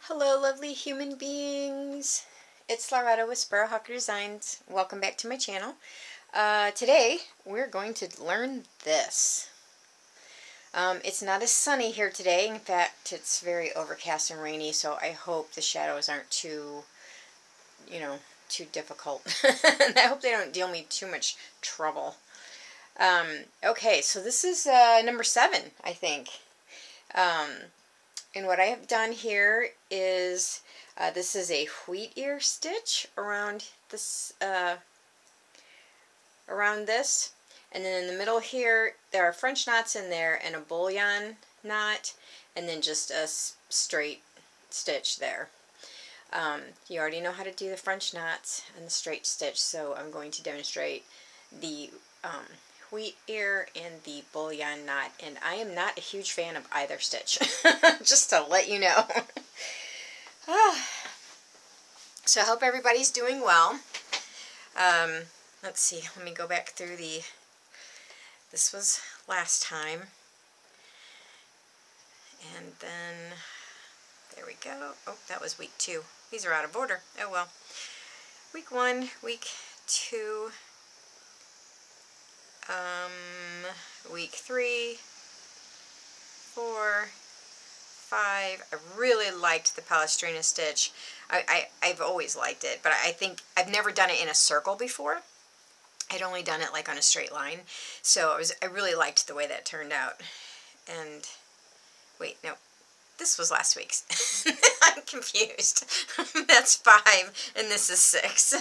Hello lovely human beings, it's Loretta with Sparrowhawker Designs. Welcome back to my channel. Today we're going to learn this. It's not as sunny here today. In fact, it's very overcast and rainy, so I hope the shadows aren't too difficult. And I hope they don't deal me too much trouble. Okay, so this is number 7, I think. And what I have done here is, this is a Wheatear stitch around this, and then in the middle here there are French knots in there and a bullion knot, and then just a straight stitch there. You already know how to do the French knots and the straight stitch, so I'm going to demonstrate the Wheatear and the bullion knot, and I am not a huge fan of either stitch, just to let you know. So I hope everybody's doing well. Let's see, let me go back through this was last time, and then there we go. Oh, that was week 2. These are out of order. Oh well. Week 1, week 2, week 3, 4, 5. I really liked the Palestrina stitch. I've always liked it, but I think I've never done it in a circle before. I'd only done it like on a straight line, so I really liked the way that turned out. And wait, no, this was last week's. I'm confused. That's 5 and this is 6.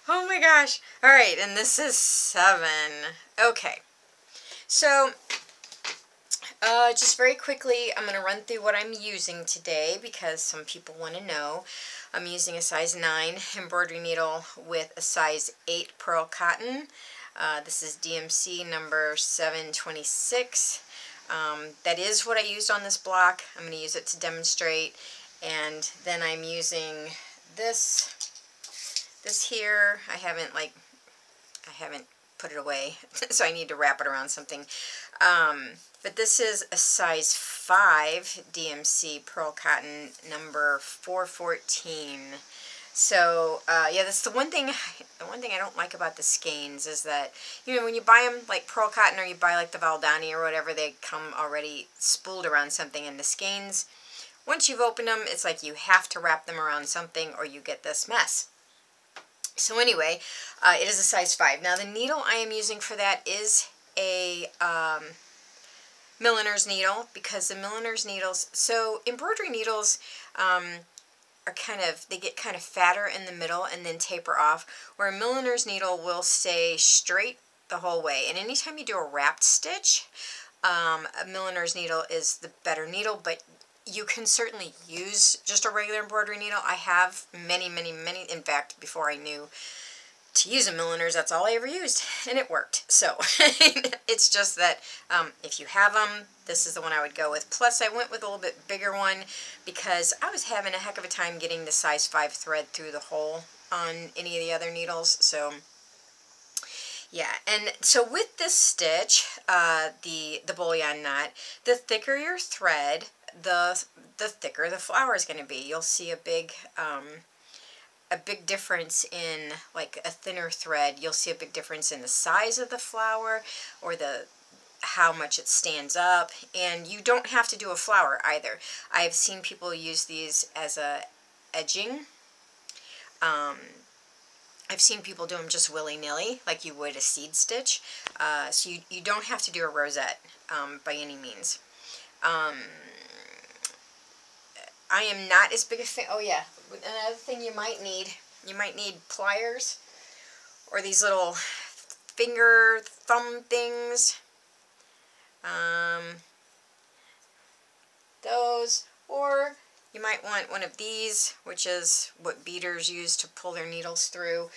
Oh my gosh. Alright, and this is 7. Okay. So, just very quickly, I'm going to run through what I'm using today because some people want to know. I'm using a size 9 embroidery needle with a size 8 pearl cotton. This is DMC number 726. That is what I used on this block. I'm going to use it to demonstrate. And then I'm using this here. I haven't put it away, so I need to wrap it around something. But this is a size 5 DMC pearl cotton number 414. So yeah, that's the one thing I don't like about the skeins is that, you know, when you buy them like pearl cotton or you buy like the Valdani or whatever, they come already spooled around something, and the skeins, once you've opened them, it's like you have to wrap them around something or you get this mess. So anyway, it is a size 5. Now the needle I am using for that is a milliner's needle, because the milliner's needles, so embroidery needles are they get kind of fatter in the middle and then taper off, where a milliner's needle will stay straight the whole way. And anytime you do a wrapped stitch, a milliner's needle is the better needle, but you can certainly use just a regular embroidery needle. I have many, in fact, before I knew to use a milliner's, that's all I ever used, and it worked. So it's just that if you have them, this is the one I would go with. Plus, I went with a little bit bigger one because I was having a heck of a time getting the size 5 thread through the hole on any of the other needles. So yeah, and so with this stitch, the bullion knot, the thicker your thread, the thicker the flower is going to be. You'll see a big difference in, like a thinner thread, you'll see a big difference in the size of the flower or how much it stands up. And you don't have to do a flower either. I've seen people use these as a edging. I've seen people do them just willy-nilly, like you would a seed stitch. So you don't have to do a rosette by any means. I am not as big a fan. Oh yeah, another thing you might need pliers, or these little finger thumb things. Those, or you might want one of these, which is what beaders use to pull their needles through.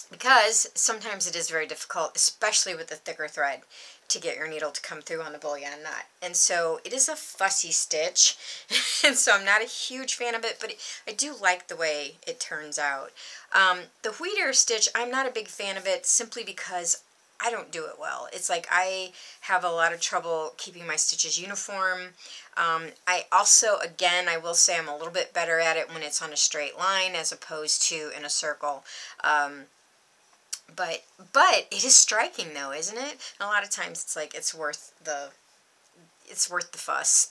Because sometimes it is very difficult, especially with the thicker thread, to get your needle to come through on the bullion knot. And so it is a fussy stitch, and so I'm not a huge fan of it, but I do like the way it turns out. The Wheatear stitch, I'm not a big fan of it simply because I don't do it well. It's like I have a lot of trouble keeping my stitches uniform. I also, again, I will say I'm a little bit better at it when it's on a straight line as opposed to in a circle. But it is striking though, isn't it? And a lot of times it's like it's worth the fuss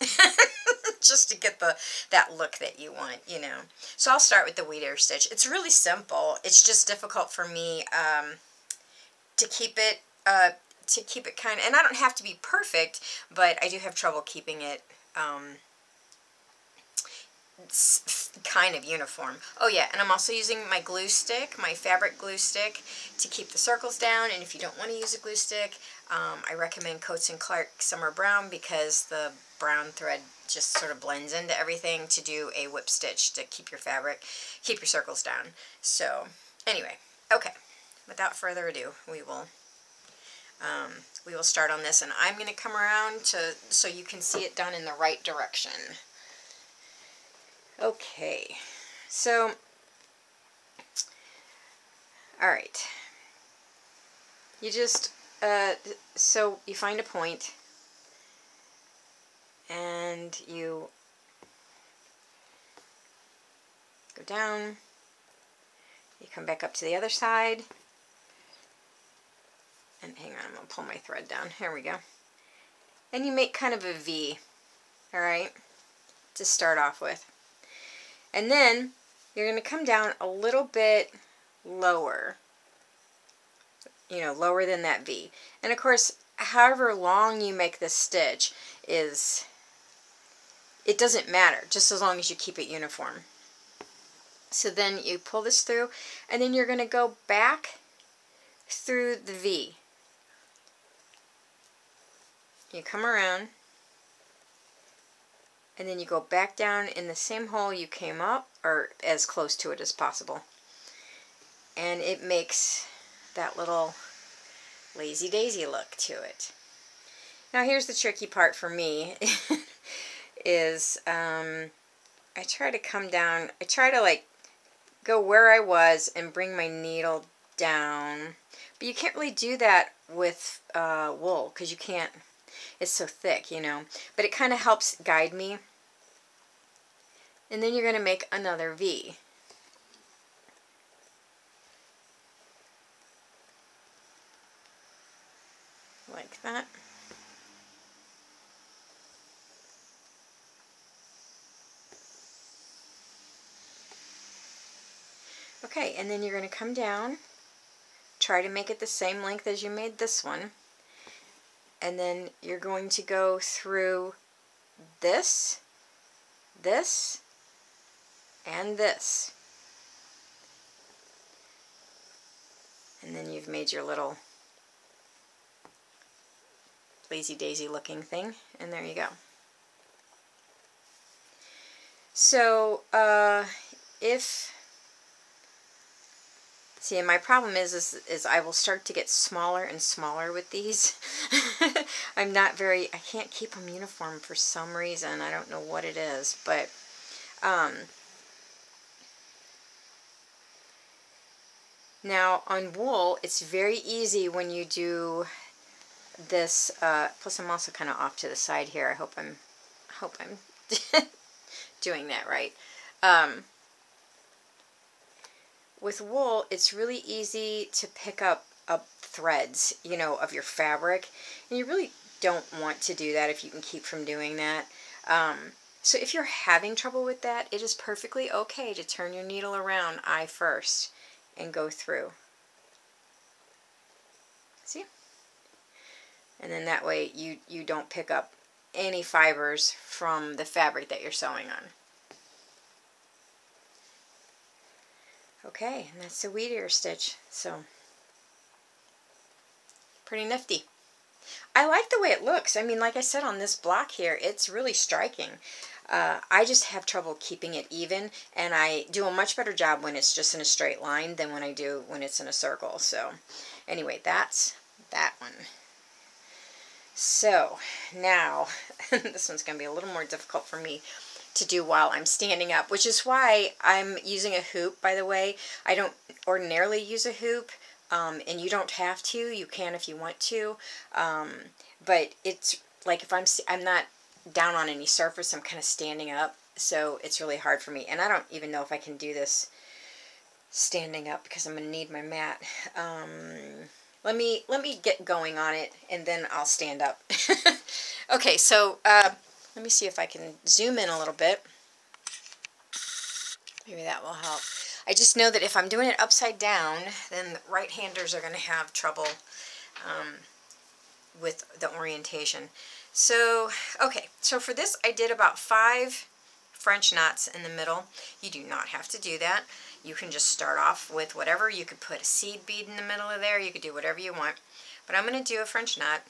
just to get that look that you want, you know. So I'll start with the Wheatear stitch. It's really simple. It's just difficult for me to keep it kind of, and I don't have to be perfect, but I do have trouble keeping it kind of uniform. Oh yeah, and I'm also using my glue stick, my fabric glue stick, to keep the circles down. And if you don't want to use a glue stick, I recommend Coats & Clark Summer Brown, because the brown thread just sort of blends into everything, to do a whip stitch to keep your circles down. So anyway, okay, without further ado, we will start on this, and I'm going to come around so you can see it done in the right direction. Okay, so, alright, you just, so you find a point, and you go down, you come back up to the other side, and hang on, I'm going to pull my thread down, here we go, and you make kind of a V, alright, to start off with. And then you're going to come down a little bit lower, you know, lower than that V. And of course, however long you make this stitch it doesn't matter, just as long as you keep it uniform. So then you pull this through, and then you're going to go back through the V. You come around, and then you go back down in the same hole you came up, or as close to it as possible. And it makes that little lazy daisy look to it. Now here's the tricky part for me, is I try to come down, I try to like go where I was and bring my needle down. But you can't really do that with wool, because you can't, it's so thick, you know. But it kind of helps guide me. And then you're going to make another V. Like that. Okay, and then you're going to come down, try to make it the same length as you made this one. And then you're going to go through this, this, and this. And then you've made your little lazy daisy looking thing, and there you go. So see, my problem is I will start to get smaller and smaller with these. I can't keep them uniform for some reason. I don't know what it is, but now on wool, it's very easy when you do this. Plus, I'm also kind of off to the side here. I hope I'm doing that right. With wool, it's really easy to pick up threads, you know, of your fabric, and you really don't want to do that if you can keep from doing that. So if you're having trouble with that, it is perfectly okay to turn your needle around eye first and go through. See? And then that way you don't pick up any fibers from the fabric that you're sewing on. Okay, and that's the Wheatear stitch. So, pretty nifty. I like the way it looks. I mean, like I said, on this block here, it's really striking. I just have trouble keeping it even, and I do a much better job when it's just in a straight line than when I do when it's in a circle. So, anyway, that's that one. So, now, this one's going to be a little more difficult for me to do while I'm standing up, which is why I'm using a hoop, by the way. I don't ordinarily use a hoop. and you don't have to. You can if you want to, but it's like if I'm not down on any surface, I'm kind of standing up, so it's really hard for me. And I don't even know if I can do this standing up because I'm going to need my mat. Let me get going on it, and then I'll stand up. Okay, so let me see if I can zoom in a little bit. Maybe that will help. I just know that if I'm doing it upside down, then right-handers are going to have trouble with the orientation. So, okay, so for this I did about 5 French knots in the middle. You do not have to do that. You can just start off with whatever. You could put a seed bead in the middle of there. You could do whatever you want. But I'm going to do a French knot.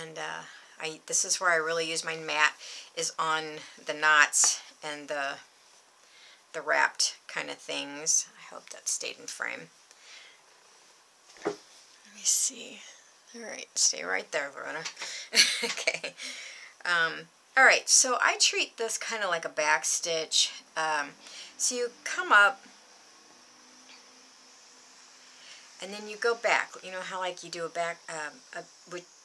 And this is where I really use my mat, is on the knots and the wrapped kind of things. I hope that stayed in frame. Let me see. Alright, stay right there, Loretta. Okay. Alright, so I treat this kind of like a back stitch. So you come up, and then you go back. You know how like you do a back,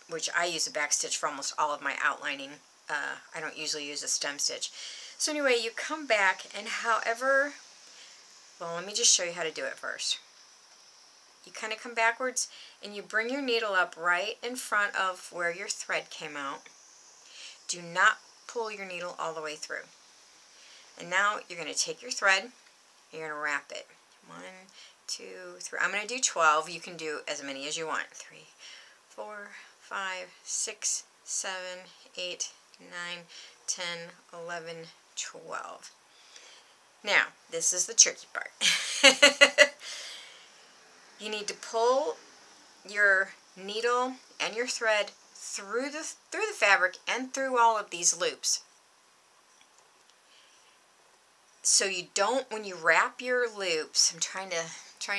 which I use a back stitch for almost all of my outlining. I don't usually use a stem stitch. So anyway, you come back, and however, well, let me just show you how to do it first. You kind of come backwards, and you bring your needle up right in front of where your thread came out. Do not pull your needle all the way through. And now you're going to take your thread, and you're going to wrap it. 1, 2, 3. I'm going to do 12. You can do as many as you want. 3, 4, 5, 6, 7, 8, 9, 10, 11, 12. Now, this is the tricky part. You need to pull your needle and your thread through the fabric and through all of these loops. So you don't, when you wrap your loops, I'm trying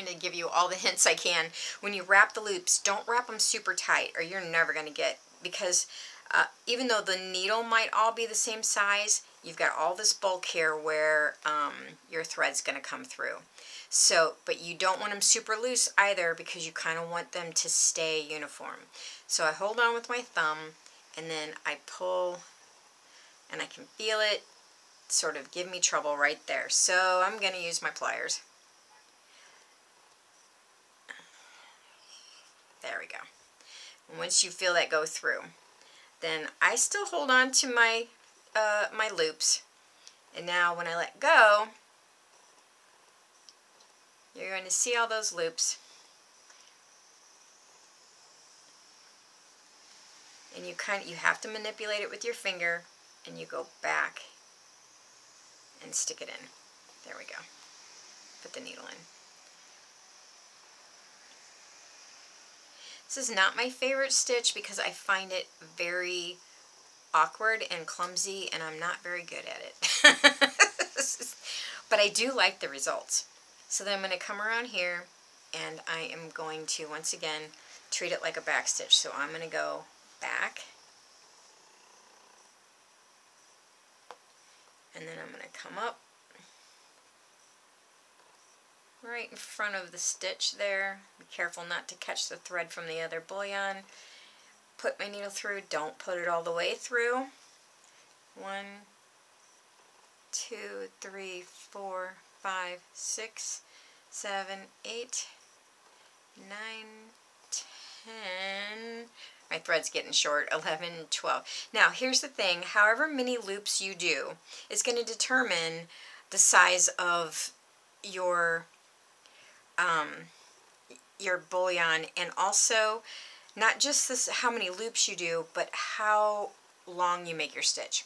to give you all the hints I can. When you wrap the loops, don't wrap them super tight, or you're never going to get, because even though the needle might all be the same size, you've got all this bulk here where your thread's going to come through. So, but you don't want them super loose either, because you kind of want them to stay uniform. So I hold on with my thumb, and then I pull, and I can feel it sort of give me trouble right there. So I'm going to use my pliers. There we go. And once you feel that go through, then I still hold on to my my loops. And now when I let go, you're going to see all those loops. And you have to manipulate it with your finger, and you go back and stick it in. There we go. Put the needle in. This is not my favorite stitch because I find it very awkward and clumsy, and I'm not very good at it. But I do like the results. So then I'm going to come around here, and I am going to, once again, treat it like a back stitch. So I'm going to go back, and then I'm going to come up right in front of the stitch there. Be careful not to catch the thread from the other bullion. Put my needle through. Don't put it all the way through. 1, 2, 3, 4, 5, 6, 7, 8, 9, 10. My thread's getting short. 11, 12. Now here's the thing. However many loops you do is going to determine the size of your bullion, and also not just this, how many loops you do, but how long you make your stitch.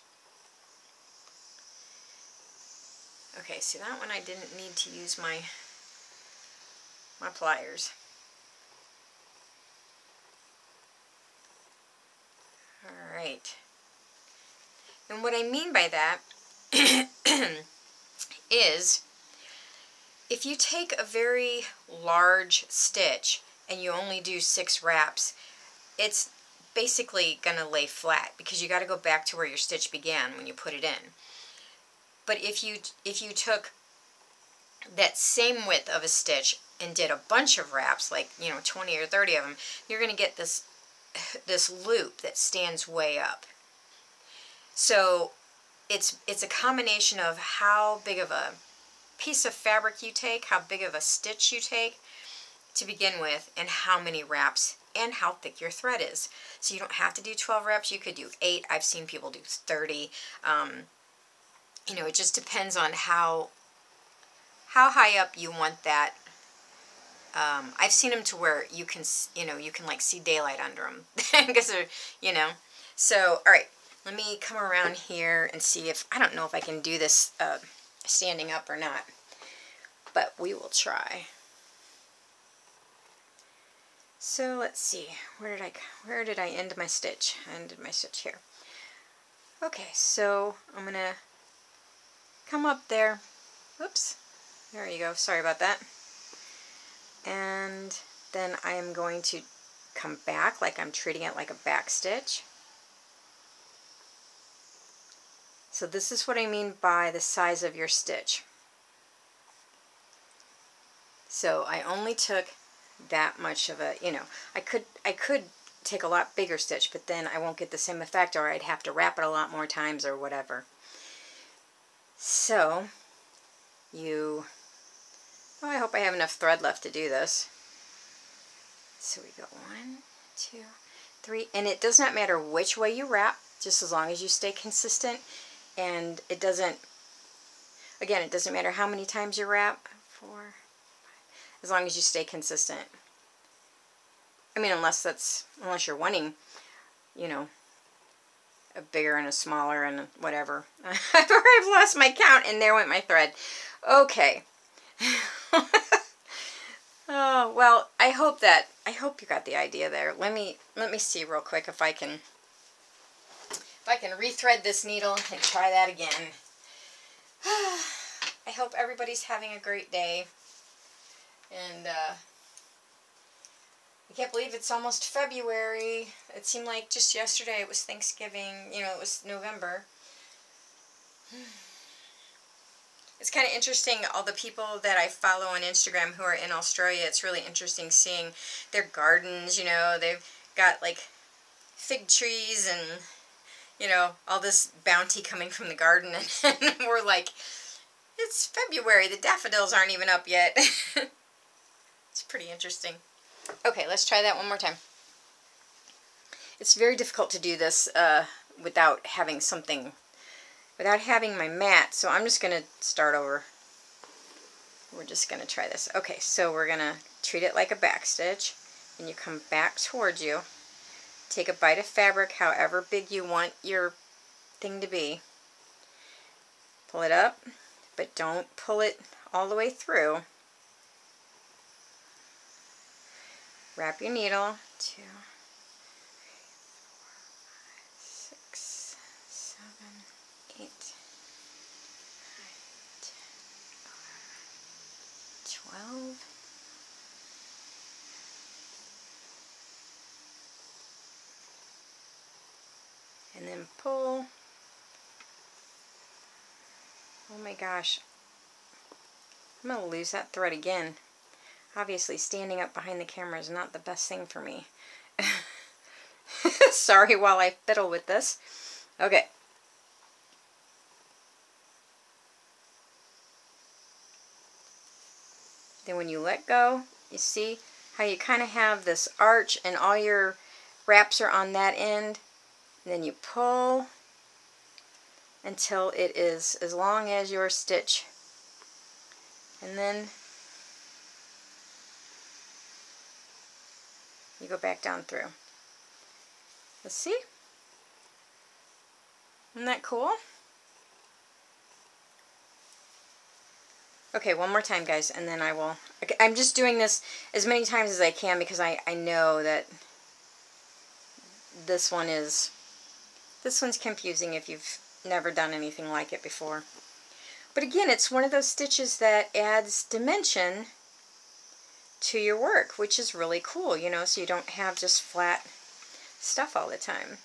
Okay, see that one I didn't need to use my pliers. Alright. And what I mean by that is, if you take a very large stitch and you only do 6 wraps, it's basically going to lay flat because you got to go back to where your stitch began when you put it in. But if you took that same width of a stitch and did a bunch of wraps, like, you know, 20 or 30 of them, you're going to get this loop that stands way up. So it's a combination of how big of a piece of fabric you take, how big of a stitch you take to begin with, and how many wraps and how thick your thread is. So you don't have to do 12 reps, you could do 8. I've seen people do 30. You know, it just depends on how high up you want that. I've seen them to where you can, you know, you can like see daylight under them because they're, you know. So, all right, let me come around here and see if, I don't know if I can do this standing up or not, but we will try. So let's see, where did I end my stitch? I ended my stitch here. Okay, so I'm gonna come up there. Oops, there you go, sorry about that. And then I am going to come back like I'm treating it like a back stitch. So this is what I mean by the size of your stitch. So I only took that much of a, you know, I could take a lot bigger stitch, but then I won't get the same effect, or I'd have to wrap it a lot more times or whatever. So oh, I hope I have enough thread left to do this. So we go 1, 2, 3, and it does not matter which way you wrap, just as long as you stay consistent. And it doesn't, again, it doesn't matter how many times you wrap, 4, 5, as long as you stay consistent. I mean, unless you're wanting, you know, a bigger and a smaller and whatever. I've lost my count, and there went my thread. Okay. Oh, well, I hope you got the idea there. Let me see real quick if I can rethread this needle and try that again. I hope everybody's having a great day. And I can't believe it's almost February. It seemed like just yesterday it was Thanksgiving. You know, it was November. It's kind of interesting, all the people that I follow on Instagram who are in Australia. It's really interesting seeing their gardens, you know. They've got like fig trees and, you know, all this bounty coming from the garden. And we're like, it's February. The daffodils aren't even up yet. It's pretty interesting. Okay, let's try that one more time. It's very difficult to do this without having my mat, so I'm just going to start over. We're just going to try this. Okay, so we're going to treat it like a back stitch, and you come back towards you. Take a bite of fabric, however big you want your thing to be. Pull it up, but don't pull it all the way through. Wrap your needle. 2, 3, 4, 5, 6, 7, 8, 9, 10, 11, 12. And then pull. Oh my gosh. I'm going to lose that thread again. Obviously, standing up behind the camera is not the best thing for me. Sorry while I fiddle with this. Okay. Then when you let go, you see how you kind of have this arch and all your wraps are on that end. And then you pull until it is as long as your stitch. And then you go back down through. Let's see. Isn't that cool? Okay, one more time, guys, and then I will... I'm just doing this as many times as I can because I know that this one's confusing if you've never done anything like it before. But again, it's one of those stitches that adds dimension to your work, which is really cool, you know, so you don't have just flat stuff all the time.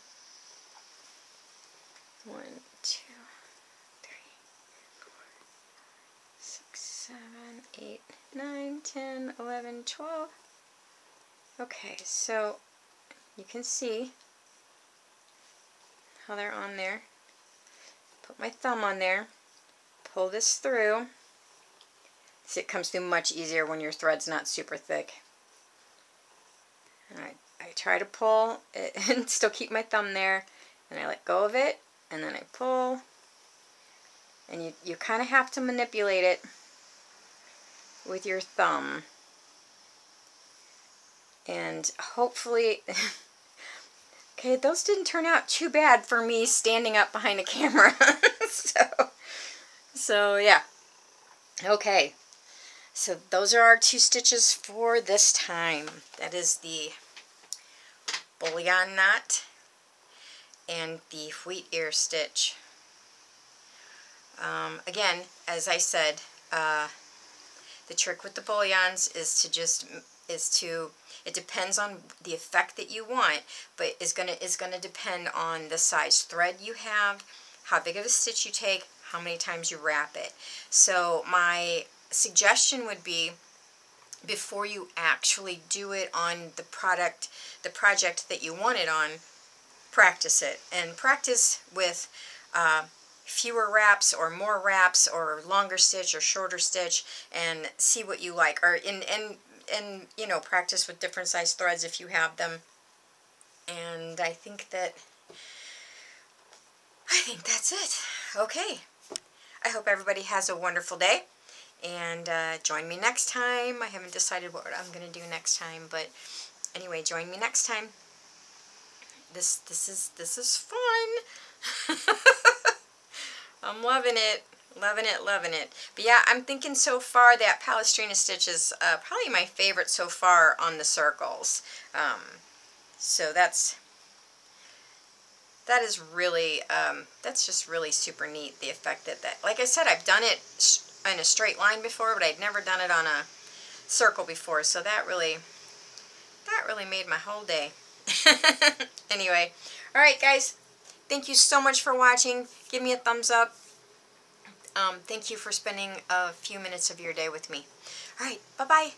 1, 2, 3, 8, 9, 10, 11, 12. Okay, so you can see how they're on there. Put my thumb on there, pull this through. See, it comes through much easier when your thread's not super thick. And I try to pull it and still keep my thumb there, and I let go of it, and then I pull, and you kind of have to manipulate it with your thumb. And hopefully, okay, those didn't turn out too bad for me standing up behind a camera. so yeah. Okay, so those are our 2 stitches for this time. That is the Bullion Knot and the Wheatear Stitch. Again, as I said, the trick with the bullions is to it depends on the effect that you want, but is gonna depend on the size thread you have, how big of a stitch you take, how many times you wrap it. So my suggestion would be, before you actually do it on the project that you want it on, practice it, and practice with fewer wraps or more wraps or longer stitch or shorter stitch, and see what you like, or and you know, practice with different size threads if you have them. And I think that's it. Okay, I hope everybody has a wonderful day, and join me next time. I haven't decided what I'm gonna do next time, but anyway, join me next time. This is fun. I'm loving it. Loving it, loving it. But yeah, I'm thinking so far that Palestrina stitch is probably my favorite so far on the circles. So that is really, that's just really super neat, the effect that, like I said, I've done it in a straight line before, but I'd never done it on a circle before, so that really made my whole day. Anyway, alright guys, thank you so much for watching. Give me a thumbs up. Thank you for spending a few minutes of your day with me. Alright, bye-bye.